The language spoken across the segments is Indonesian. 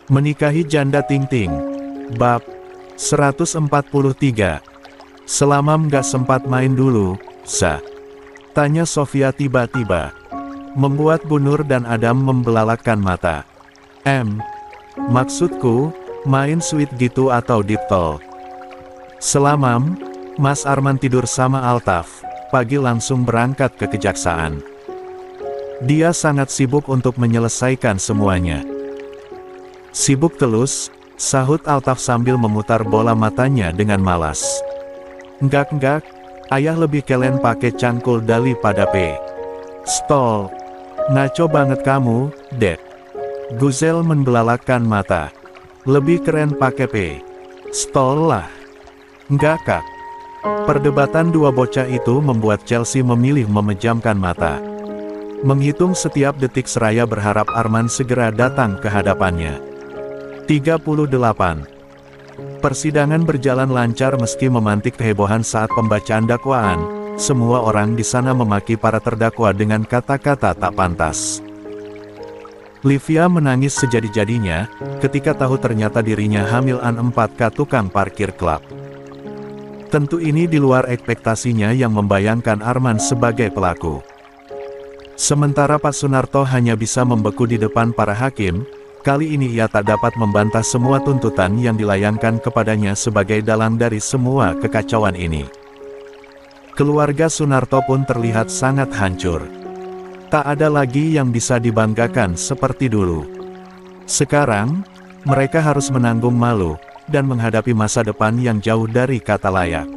Menikahi janda Ting-Ting. Bab 143. Selama nggak sempat main dulu, Sa? Tanya Sofia tiba-tiba. Membuat Bu Nur dan Adam membelalakan mata. Maksudku, main sweet gitu atau deep talk? Selamam, Mas Arman tidur sama Altaf, pagi langsung berangkat ke kejaksaan. Dia sangat sibuk untuk menyelesaikan semuanya. Sibuk telus, sahut Altaf sambil memutar bola matanya dengan malas. Enggak, ayah lebih keren pakai cangkul daripada P. Stol. Ngaco banget kamu, Dek. Guzel membelalakan mata. Lebih keren pakai P. Stol lah. Enggak, Kak. Perdebatan dua bocah itu membuat Chelsea memilih memejamkan mata. Menghitung setiap detik seraya berharap Arman segera datang ke hadapannya. 38. Persidangan berjalan lancar meski memantik kehebohan saat pembacaan dakwaan. Semua orang di sana memaki para terdakwa dengan kata-kata tak pantas. Livia menangis sejadi-jadinya ketika tahu ternyata dirinya hamil an 4K tukang parkir klub. Tentu ini di luar ekspektasinya yang membayangkan Arman sebagai pelaku. Sementara Pak Sunarto hanya bisa membeku di depan para hakim. Kali ini ia tak dapat membantah semua tuntutan yang dilayangkan kepadanya sebagai dalang dari semua kekacauan ini. Keluarga Sunarto pun terlihat sangat hancur. Tak ada lagi yang bisa dibanggakan seperti dulu. Sekarang, mereka harus menanggung malu, dan menghadapi masa depan yang jauh dari kata layak.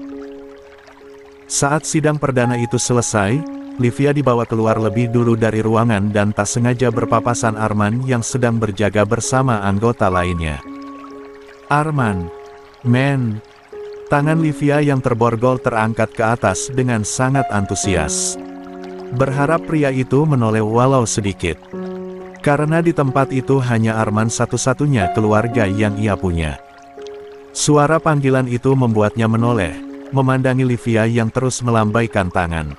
Saat sidang perdana itu selesai, Livia dibawa keluar lebih dulu dari ruangan dan tak sengaja berpapasan Arman yang sedang berjaga bersama anggota lainnya. Arman, men. Tangan Livia yang terborgol terangkat ke atas dengan sangat antusias. Berharap pria itu menoleh walau sedikit. Karena di tempat itu hanya Arman satu-satunya keluarga yang ia punya. Suara panggilan itu membuatnya menoleh, memandangi Livia yang terus melambaikan tangan.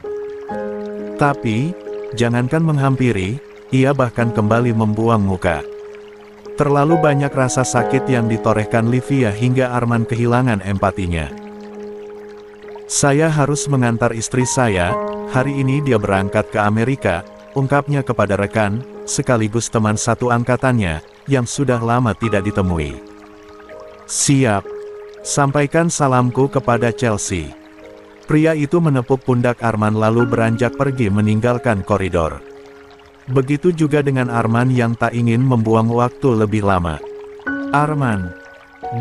Tapi, jangankan menghampiri, ia bahkan kembali membuang muka. Terlalu banyak rasa sakit yang ditorehkan Livia hingga Arman kehilangan empatinya. Saya harus mengantar istri saya, hari ini dia berangkat ke Amerika, ungkapnya kepada rekan, sekaligus teman satu angkatannya, yang sudah lama tidak ditemui. Siap. Sampaikan salamku kepada Chelsea. Pria itu menepuk pundak Arman lalu beranjak pergi meninggalkan koridor. Begitu juga dengan Arman yang tak ingin membuang waktu lebih lama. Arman.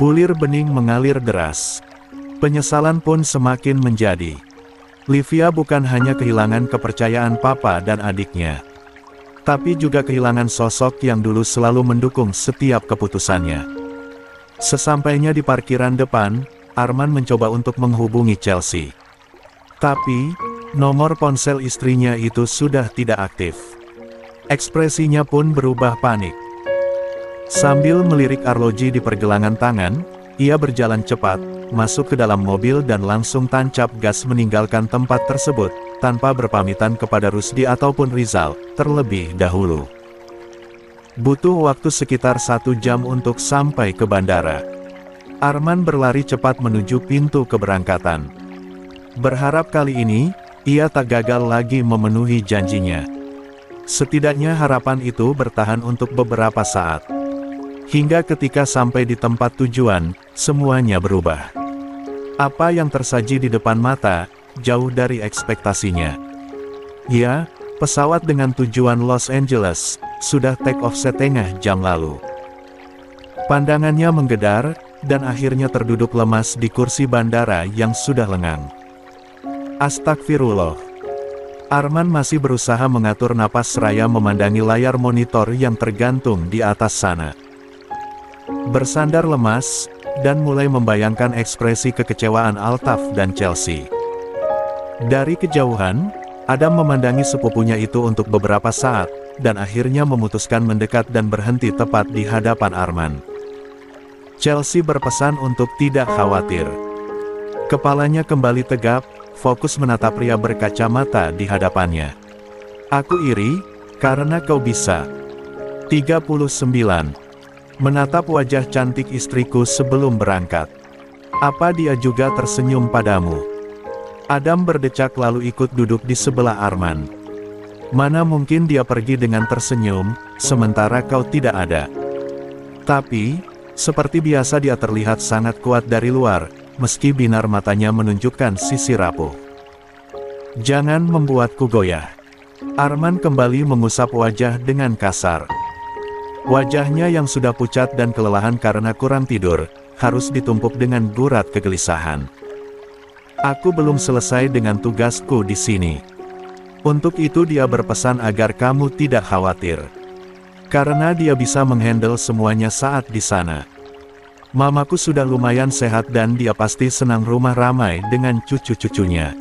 Bulir bening mengalir deras. Penyesalan pun semakin menjadi. Livia bukan hanya kehilangan kepercayaan papa dan adiknya, tapi juga kehilangan sosok yang dulu selalu mendukung setiap keputusannya. Sesampainya di parkiran depan, Arman mencoba untuk menghubungi Chelsea. Tapi, nomor ponsel istrinya itu sudah tidak aktif. Ekspresinya pun berubah panik. Sambil melirik arloji di pergelangan tangan, ia berjalan cepat, masuk ke dalam mobil dan langsung tancap gas meninggalkan tempat tersebut, tanpa berpamitan kepada Rusdi ataupun Rizal, terlebih dahulu. Butuh waktu sekitar 1 jam untuk sampai ke bandara. Arman berlari cepat menuju pintu keberangkatan. Berharap kali ini, ia tak gagal lagi memenuhi janjinya. Setidaknya harapan itu bertahan untuk beberapa saat. Hingga ketika sampai di tempat tujuan, semuanya berubah. Apa yang tersaji di depan mata, jauh dari ekspektasinya. Ya, pesawat dengan tujuan Los Angeles, sudah take off setengah jam lalu. Pandangannya menggedar, dan akhirnya terduduk lemas di kursi bandara yang sudah lengang. Astagfirullah. Arman masih berusaha mengatur napas seraya memandangi layar monitor yang tergantung di atas sana. Bersandar lemas, dan mulai membayangkan ekspresi kekecewaan Altaf dan Chelsea. Dari kejauhan, Adam memandangi sepupunya itu untuk beberapa saat, dan akhirnya memutuskan mendekat dan berhenti tepat di hadapan Arman. Chelsea berpesan untuk tidak khawatir. Kepalanya kembali tegap, fokus menatap pria berkacamata di hadapannya. Aku iri, karena kau bisa. 39. Menatap wajah cantik istriku sebelum berangkat. Apa dia juga tersenyum padamu? Adam berdecak lalu ikut duduk di sebelah Arman. Mana mungkin dia pergi dengan tersenyum, sementara kau tidak ada. Tapi, seperti biasa dia terlihat sangat kuat dari luar, meski binar matanya menunjukkan sisi rapuh. Jangan membuatku goyah. Arman kembali mengusap wajah dengan kasar. Wajahnya yang sudah pucat dan kelelahan karena kurang tidur, harus ditumpuk dengan gurat kegelisahan. Aku belum selesai dengan tugasku di sini. Untuk itu dia berpesan agar kamu tidak khawatir. Karena dia bisa menghandle semuanya saat di sana. Mamaku sudah lumayan sehat dan dia pasti senang rumah ramai dengan cucu-cucunya.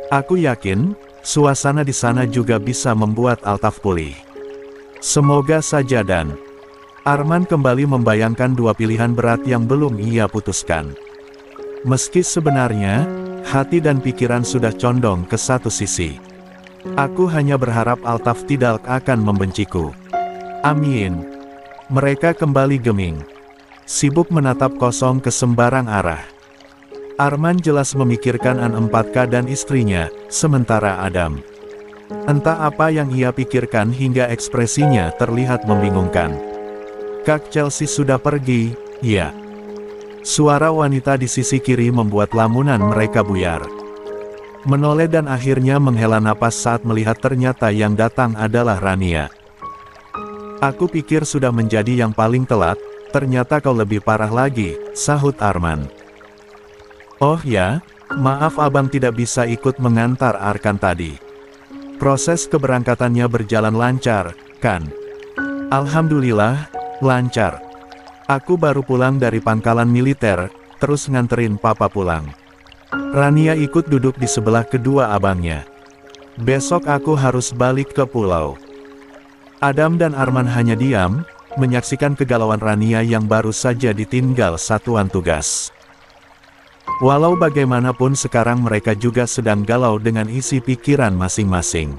Aku yakin, suasana di sana juga bisa membuat Altaf pulih. Semoga saja dan... Arman kembali membayangkan dua pilihan berat yang belum ia putuskan. Meski sebenarnya, hati dan pikiran sudah condong ke satu sisi. Aku hanya berharap Altaf tidak akan membenciku. Amin. Mereka kembali geming. Sibuk menatap kosong ke sembarang arah. Arman jelas memikirkan An 4K dan istrinya, sementara Adam. Entah apa yang ia pikirkan hingga ekspresinya terlihat membingungkan. Kak Chelsea sudah pergi, ya. Suara wanita di sisi kiri membuat lamunan mereka buyar. Menoleh dan akhirnya menghela napas saat melihat ternyata yang datang adalah Rania. Aku pikir sudah menjadi yang paling telat, ternyata kau lebih parah lagi, sahut Arman. Oh ya, maaf abang tidak bisa ikut mengantar Arkan tadi. Proses keberangkatannya berjalan lancar, kan? Alhamdulillah, lancar. Aku baru pulang dari pangkalan militer, terus nganterin papa pulang. Rania ikut duduk di sebelah kedua abangnya. Besok aku harus balik ke pulau. Adam dan Arman hanya diam, menyaksikan kegalauan Rania yang baru saja ditinggal satuan tugas. Walau bagaimanapun sekarang mereka juga sedang galau dengan isi pikiran masing-masing.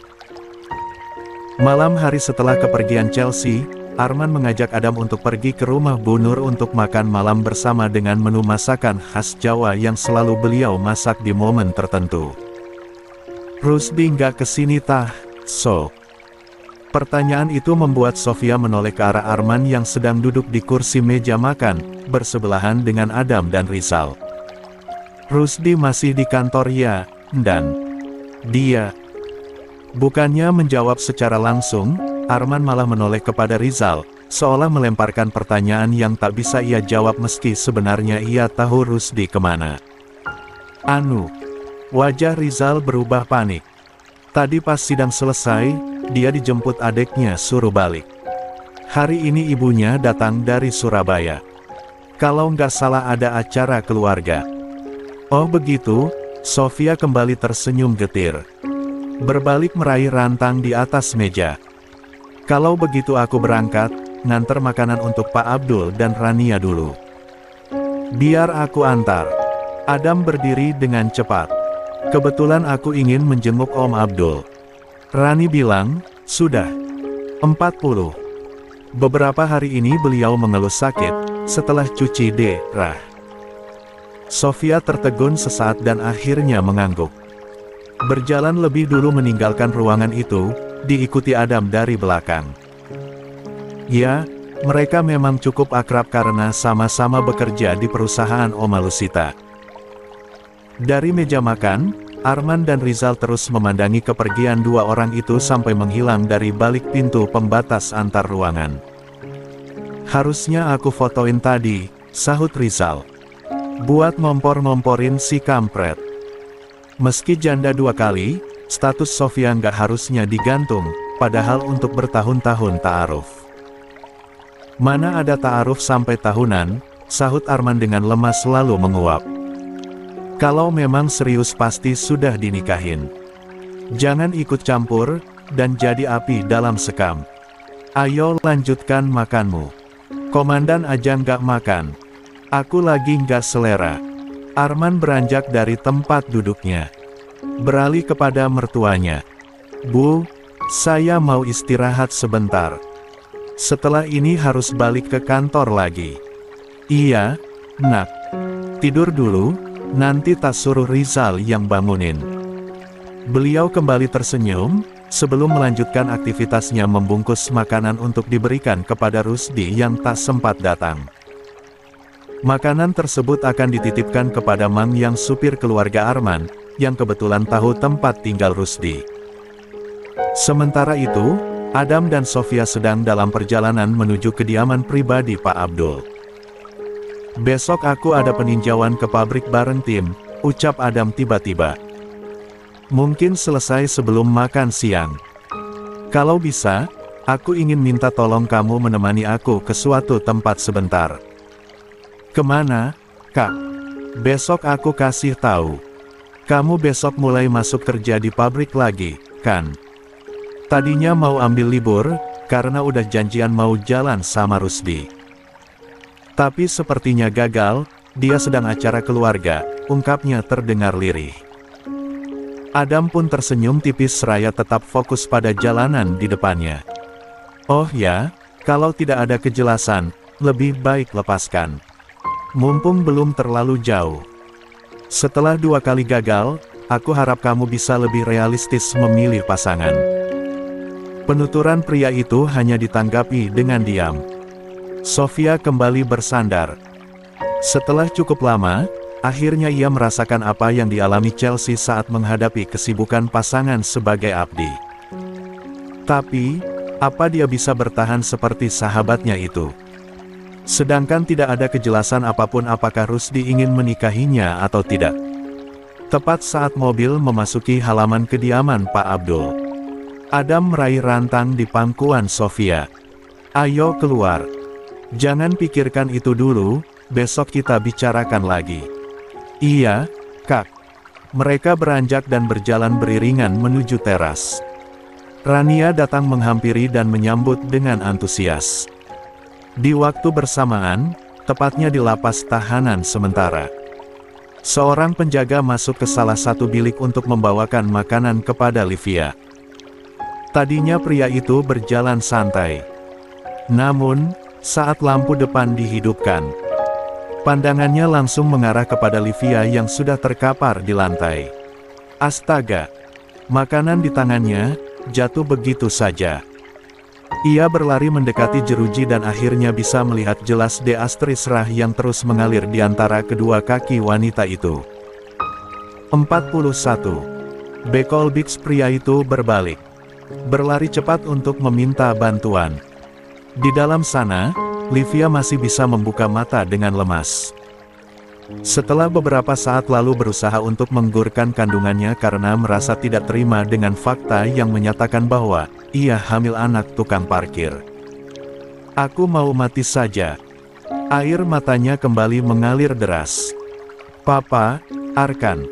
Malam hari setelah kepergian Chelsea, Arman mengajak Adam untuk pergi ke rumah Bu Nur untuk makan malam bersama dengan menu masakan khas Jawa yang selalu beliau masak di momen tertentu. Rusdi nggak kesini tah, so? Pertanyaan itu membuat Sofia menoleh ke arah Arman yang sedang duduk di kursi meja makan, bersebelahan dengan Adam dan Rizal. Rusdi masih di kantor ya, dan dia. Bukannya menjawab secara langsung, Arman malah menoleh kepada Rizal, seolah melemparkan pertanyaan yang tak bisa ia jawab meski sebenarnya ia tahu Rusdi kemana. Anu. Wajah Rizal berubah panik. Tadi pas sidang selesai, dia dijemput adeknya suruh balik. Hari ini ibunya datang dari Surabaya. Kalau nggak salah ada acara keluarga. Oh begitu, Sofia kembali tersenyum getir. Berbalik meraih rantang di atas meja. Kalau begitu aku berangkat, nganter makanan untuk Pak Abdul dan Rania dulu. Biar aku antar. Adam berdiri dengan cepat. Kebetulan aku ingin menjenguk Om Abdul. Rani bilang, sudah. 40. Beberapa hari ini beliau mengeluh sakit, setelah cuci darah. Sofia tertegun sesaat dan akhirnya mengangguk. Berjalan lebih dulu meninggalkan ruangan itu, diikuti Adam dari belakang. Ya, mereka memang cukup akrab karena sama-sama bekerja di perusahaan Oma Lusita. Dari meja makan, Arman dan Rizal terus memandangi kepergian dua orang itu sampai menghilang dari balik pintu pembatas antar ruangan. Harusnya aku fotoin tadi, sahut Rizal. Buat ngompor-ngomporin si kampret. Meski janda dua kali, status Sofia nggak harusnya digantung, padahal untuk bertahun-tahun ta'aruf. Mana ada ta'aruf sampai tahunan, sahut Arman dengan lemas lalu menguap. Kalau memang serius pasti sudah dinikahin. Jangan ikut campur, dan jadi api dalam sekam. Ayo lanjutkan makanmu. Komandan aja nggak makan. Aku lagi nggak selera. Arman beranjak dari tempat duduknya. Beralih kepada mertuanya. Bu, saya mau istirahat sebentar. Setelah ini harus balik ke kantor lagi. Iya, nak. Tidur dulu, nanti tak suruh Rizal yang bangunin. Beliau kembali tersenyum, sebelum melanjutkan aktivitasnya membungkus makanan untuk diberikan kepada Rusdi yang tak sempat datang. Makanan tersebut akan dititipkan kepada Mang yang supir keluarga Arman, yang kebetulan tahu tempat tinggal Rusdi. Sementara itu, Adam dan Sofia sedang dalam perjalanan menuju kediaman pribadi Pak Abdul. "Besok aku ada peninjauan ke pabrik bareng tim," ucap Adam tiba-tiba. "Mungkin selesai sebelum makan siang. Kalau bisa, aku ingin minta tolong kamu menemani aku ke suatu tempat sebentar." "Kemana, Kak?" "Besok aku kasih tahu. Kamu besok mulai masuk kerja di pabrik lagi, kan? Tadinya mau ambil libur, karena udah janjian mau jalan sama Rusdi. Tapi sepertinya gagal, dia sedang acara keluarga," ungkapnya terdengar lirih. Adam pun tersenyum tipis seraya tetap fokus pada jalanan di depannya. "Oh ya, kalau tidak ada kejelasan, lebih baik lepaskan. Mumpung belum terlalu jauh. Setelah 2 kali gagal, aku harap kamu bisa lebih realistis memilih pasangan." Penuturan pria itu hanya ditanggapi dengan diam. Sofia kembali bersandar. Setelah cukup lama, akhirnya ia merasakan apa yang dialami Chelsea saat menghadapi kesibukan pasangan sebagai abdi. Tapi, apa dia bisa bertahan seperti sahabatnya itu? Sedangkan tidak ada kejelasan apapun apakah Rusdi ingin menikahinya atau tidak. Tepat saat mobil memasuki halaman kediaman Pak Abdul, Adam meraih rantang di pangkuan Sofia. "Ayo keluar. Jangan pikirkan itu dulu, besok kita bicarakan lagi." "Iya, Kak." Mereka beranjak dan berjalan beriringan menuju teras. Rania datang menghampiri dan menyambut dengan antusias. Di waktu bersamaan, tepatnya di lapas tahanan sementara, seorang penjaga masuk ke salah satu bilik untuk membawakan makanan kepada Livia. Tadinya pria itu berjalan santai. Namun, saat lampu depan dihidupkan, pandangannya langsung mengarah kepada Livia yang sudah terkapar di lantai. Astaga! Makanan di tangannya jatuh begitu saja. Ia berlari mendekati jeruji dan akhirnya bisa melihat jelas deastrisrah yang terus mengalir di antara kedua kaki wanita itu. 41. Bekolbix pria itu berbalik. Berlari cepat untuk meminta bantuan. Di dalam sana, Livia masih bisa membuka mata dengan lemas. Setelah beberapa saat lalu berusaha untuk menggugurkan kandungannya karena merasa tidak terima dengan fakta yang menyatakan bahwa ia hamil anak tukang parkir. "Aku mau mati saja." Air matanya kembali mengalir deras. "Papa, Arkan,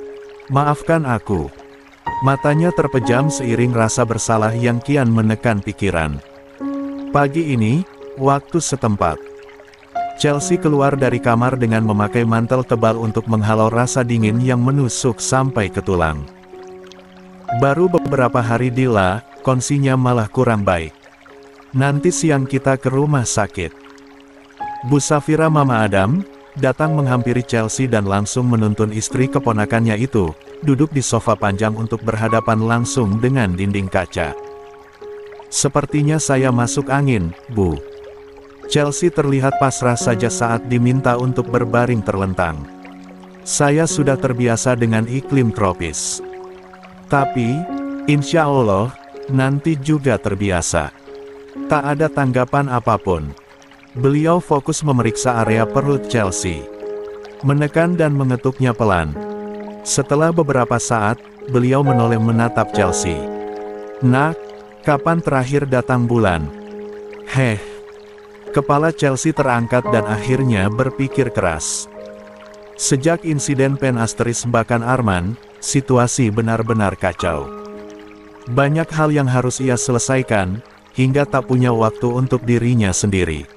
maafkan aku." Matanya terpejam seiring rasa bersalah yang kian menekan pikiran. Pagi ini, waktu setempat, Chelsea keluar dari kamar dengan memakai mantel tebal untuk menghalau rasa dingin yang menusuk sampai ke tulang. Baru beberapa hari Dila, kondisinya malah kurang baik. "Nanti siang kita ke rumah sakit." Bu Safira Mama Adam, datang menghampiri Chelsea dan langsung menuntun istri keponakannya itu, duduk di sofa panjang untuk berhadapan langsung dengan dinding kaca. "Sepertinya saya masuk angin, Bu." Chelsea terlihat pasrah saja saat diminta untuk berbaring terlentang. "Saya sudah terbiasa dengan iklim tropis. Tapi, insya Allah, nanti juga terbiasa." Tak ada tanggapan apapun. Beliau fokus memeriksa area perut Chelsea. Menekan dan mengetuknya pelan. Setelah beberapa saat, beliau menoleh menatap Chelsea. "Nak, kapan terakhir datang bulan?" "Heh." Kepala Chelsea terangkat dan akhirnya berpikir keras. Sejak insiden Pen Asteris Bakan Arman, situasi benar-benar kacau. Banyak hal yang harus ia selesaikan, hingga tak punya waktu untuk dirinya sendiri.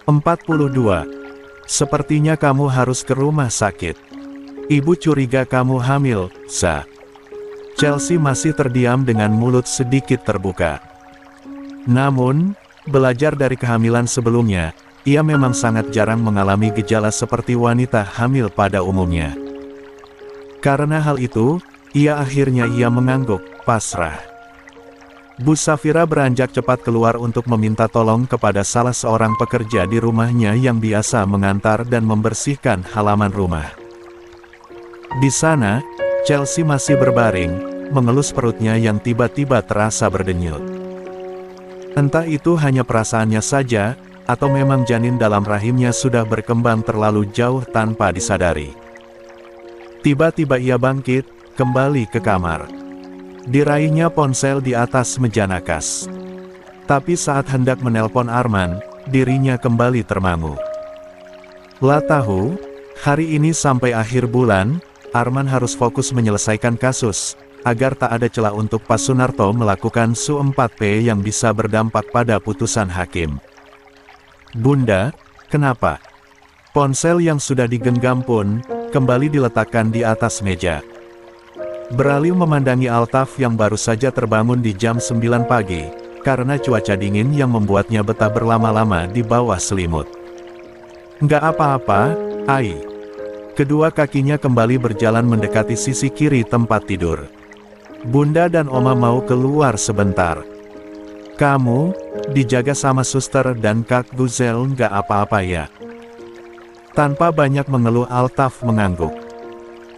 42. Sepertinya kamu harus ke rumah sakit. Ibu curiga kamu hamil, Sa. Chelsea masih terdiam dengan mulut sedikit terbuka. Namun, Belajar dari kehamilan sebelumnya, ia memang sangat jarang mengalami gejala seperti wanita hamil pada umumnya. Karena hal itu, ia akhirnya mengangguk, pasrah. Bu Safira beranjak cepat keluar untuk meminta tolong kepada salah seorang pekerja di rumahnya yang biasa mengantar dan membersihkan halaman rumah. Di sana, Chelsea masih berbaring, mengelus perutnya yang tiba-tiba terasa berdenyut. Entah itu hanya perasaannya saja, atau memang janin dalam rahimnya sudah berkembang terlalu jauh tanpa disadari. Tiba-tiba ia bangkit, kembali ke kamar. Diraihnya ponsel di atas meja nakas. Tapi saat hendak menelpon Arman, dirinya kembali termangu. Lah tahu, hari ini sampai akhir bulan, Arman harus fokus menyelesaikan kasus, agar tak ada celah untuk Pak Sunarto melakukan Su-4P yang bisa berdampak pada putusan hakim. Bunda, kenapa? Ponsel yang sudah digenggam pun, kembali diletakkan di atas meja. Beralih memandangi Altaf yang baru saja terbangun di jam 9 pagi, karena cuaca dingin yang membuatnya betah berlama-lama di bawah selimut. Nggak apa-apa, Ai. Kedua kakinya kembali berjalan mendekati sisi kiri tempat tidur. Bunda dan Oma mau keluar sebentar. Kamu, dijaga sama suster dan Kak Guzel nggak apa-apa ya? Tanpa banyak mengeluh Altaf mengangguk.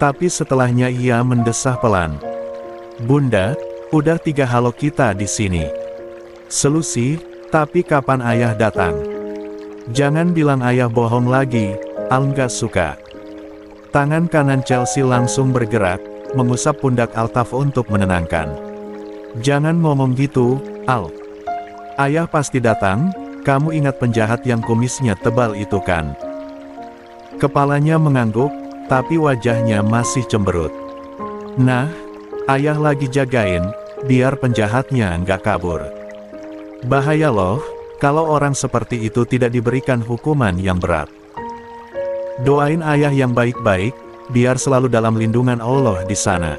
Tapi setelahnya ia mendesah pelan. Bunda, udah 3 halo kita di sini. Selusih, tapi kapan ayah datang? Jangan bilang ayah bohong lagi, Al nggak suka. Tangan kanan Chelsea langsung bergerak, mengusap pundak Altaf untuk menenangkan. Jangan ngomong gitu, Al. Ayah pasti datang, kamu ingat penjahat yang kumisnya tebal itu kan? Kepalanya mengangguk, tapi wajahnya masih cemberut. Nah, ayah lagi jagain, biar penjahatnya nggak kabur. Bahaya loh, kalau orang seperti itu tidak diberikan hukuman yang berat. Doain ayah yang baik-baik, biar selalu dalam lindungan Allah di sana.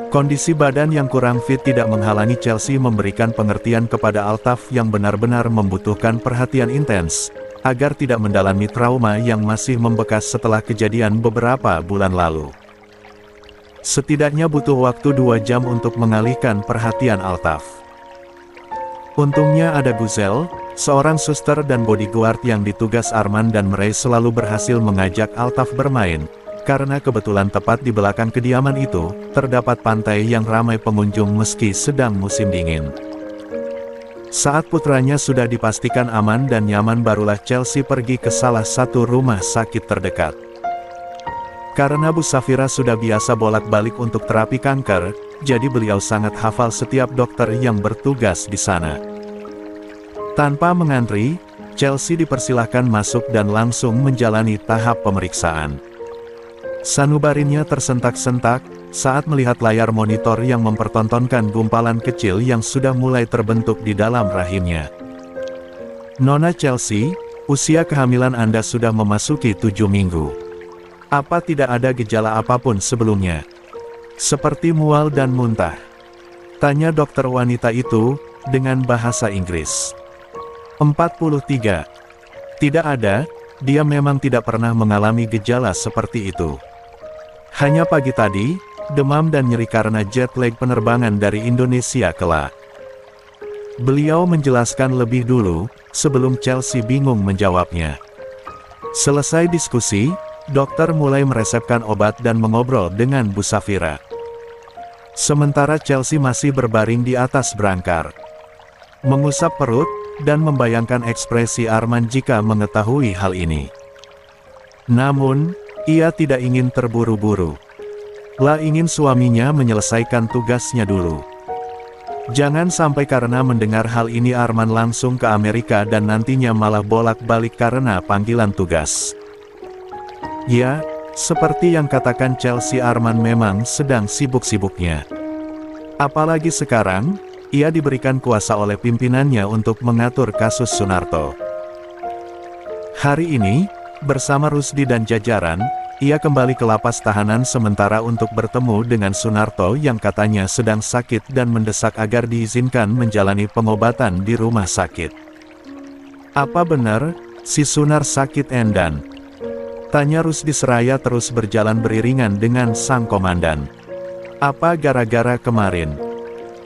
Kondisi badan yang kurang fit tidak menghalangi Chelsea memberikan pengertian kepada Altaf yang benar-benar membutuhkan perhatian intens, agar tidak mendalami trauma yang masih membekas setelah kejadian beberapa bulan lalu. Setidaknya butuh waktu 2 jam untuk mengalihkan perhatian Altaf. Untungnya ada Guzel, seorang suster dan bodyguard yang ditugas Arman dan Murray selalu berhasil mengajak Altaf bermain, karena kebetulan tepat di belakang kediaman itu, terdapat pantai yang ramai pengunjung meski sedang musim dingin. Saat putranya sudah dipastikan aman dan nyaman barulah Chelsea pergi ke salah satu rumah sakit terdekat. Karena Bu Safira sudah biasa bolak-balik untuk terapi kanker, jadi beliau sangat hafal setiap dokter yang bertugas di sana. Tanpa mengantri, Chelsea dipersilahkan masuk dan langsung menjalani tahap pemeriksaan. Sanubarinnya tersentak-sentak saat melihat layar monitor yang mempertontonkan gumpalan kecil yang sudah mulai terbentuk di dalam rahimnya. Nona Chelsea, usia kehamilan Anda sudah memasuki 7 minggu. Apa tidak ada gejala apapun sebelumnya? Seperti mual dan muntah? Tanya dokter wanita itu, dengan bahasa Inggris. 43. Tidak ada, dia memang tidak pernah mengalami gejala seperti itu. Hanya pagi tadi, demam dan nyeri karena jet lag penerbangan dari Indonesia kelak. Beliau menjelaskan lebih dulu, sebelum Chelsea bingung menjawabnya. Selesai diskusi, dokter mulai meresepkan obat dan mengobrol dengan Bu Safira. Sementara Chelsea masih berbaring di atas brangkar. Mengusap perut, dan membayangkan ekspresi Arman jika mengetahui hal ini. Namun, ia tidak ingin terburu-buru. Lah ingin suaminya menyelesaikan tugasnya dulu. Jangan sampai karena mendengar hal ini Arman langsung ke Amerika dan nantinya malah bolak-balik karena panggilan tugas. Ya, seperti yang katakan Chelsea, Arman memang sedang sibuk-sibuknya. Apalagi sekarang, ia diberikan kuasa oleh pimpinannya untuk mengatur kasus Sunarto. Hari ini, Bersama Rusdi dan jajaran, ia kembali ke lapas tahanan sementara untuk bertemu dengan Sunarto yang katanya sedang sakit dan mendesak agar diizinkan menjalani pengobatan di rumah sakit. Apa benar, si Sunar sakit Endan? Tanya Rusdi seraya terus berjalan beriringan dengan sang komandan. Apa gara-gara kemarin?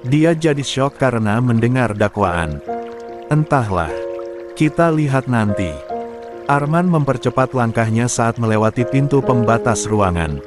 Dia jadi syok karena mendengar dakwaan. Entahlah. Kita lihat nanti. Arman mempercepat langkahnya saat melewati pintu pembatas ruangan.